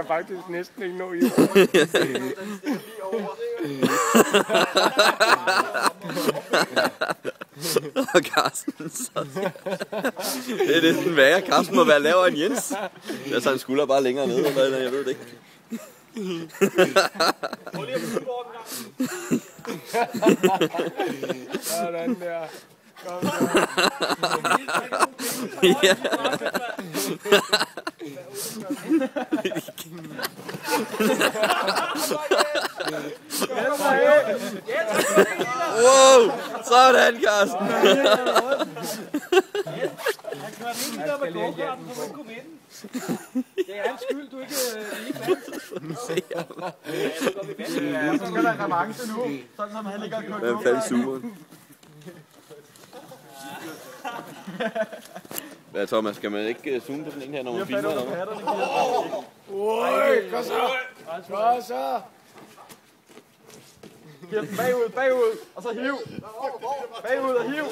kan faktisk næsten ikke nå i. Og Carsten så. Det er næsten værre. Carsten må være lavere end Jens. Jeg tager en skulder bare længere ned, eller jeg ved det ikke. Prøv lige at få bort en gang. Sådan der. Kom så. Ja. Wow, sådan Carsten. Han kørte ikke der med go-karten, så du kom ind. Det er hans skyld, du ikke lige fandt. Ja, så skal der en revanche nu, sådan som han ligger og kører Hvem faldt superen? Hvad Thomas, skal man ikke zoome på sådan en her, når man filmer eller noget? Kom så! Kom så! Giv den bagud, og så hiv. Bagud og hiv.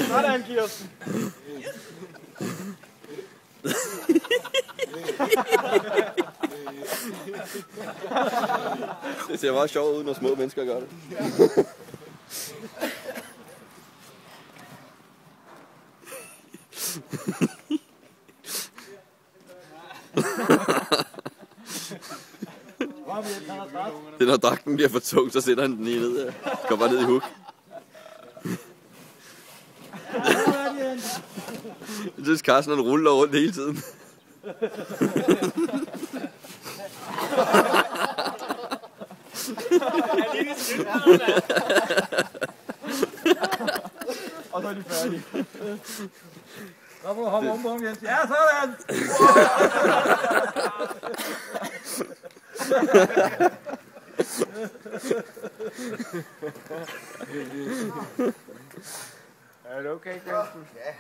Sådan, Kirsten. Det ser meget sjovt ud, når små mennesker gør det. Det når dragten bliver for tung, så sætter han den lige ned. Går bare ned i huk. Jeg synes Carsten han ruller rundt hele tiden. Og så er de færdige. Så må du hoppe om på ham, Jens. Ja, sådan! Er det okay, Kirsten? Ja.